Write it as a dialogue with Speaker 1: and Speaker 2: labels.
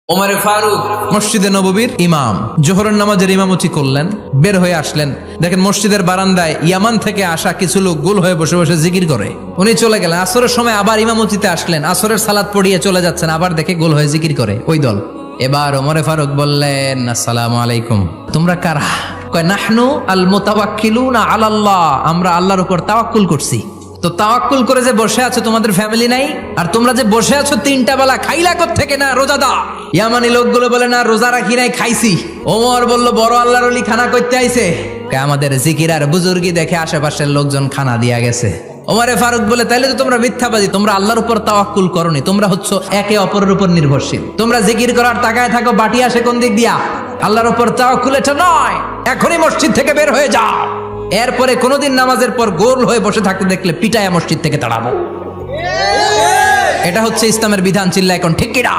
Speaker 1: ওমরে ফারুক মসজিদে নববীর ইমাম, জোহরের নামাজের ইমামতি করলেন, বের হয়ে আসলেন। দেখেন মসজিদের বারান্দায় ইয়ামান থেকে আসা কিছু লোক গোল হয়ে বসে বসে জিকির করে। উনি চলে গেলেন, আসরের সময় আবার ইমামতিতে আসলেন, আসরের সালাত পড়িয়ে চলে যাচ্ছেন, আবার দেখে গোল হয়ে জিকির করে ওই দল। এবার ওমরে ফারুক বললেন, আসসালামু আলাইকুম, তোমরা কারা? কয় নাহনু আল মুতাওয়াক্কিলুনা আলাল্লাহ, আমরা আল্লাহর উপর তাওয়াক্কুল করছি। তো তাওয়াক্কুল করে যে বসে আছো তোমাদের ফ্যামিলি নাই? আর তোমরা যে বসে আছো তিনটা বেলা খাইলা কোত্থেকে? না রোজাদা। ইয়ামানি লোকগুলো বলে না রোজা রাখি নাই, খাইছি। ওমর বলল বড় আল্লাহর ওলি খানা করতে আইছে। আমাদের জিকির আর বুজুর্গি দেখে আশেপাশের লোকজন খানা দিয়া গেছে। ওমরে ফারুক বলে তাইলে তো তোমরা মিথ্যাবাদী, তোমরা আল্লাহর উপর তাওয়াক্কুল করনি, তোমরা হচ্ছে একে অপরের উপর নির্ভরশীল। তোমরা জিকির করার তাকায় থাকো, বাটি আসে কোন দিক দিয়া? আল্লাহর উপর তাওয়াক্কুল এটা নয়। এখনই মসজিদ থেকে বের হয়ে যাও। এরপরে কোনোদিন নামাজের পর গোল হয়ে বসে থাকতে দেখলে পিটায়া মসজিদ থেকে তাড়াবো। এটা হচ্ছে ইসলামের বিধান। চিল্লা এখন ঠিক কিনা?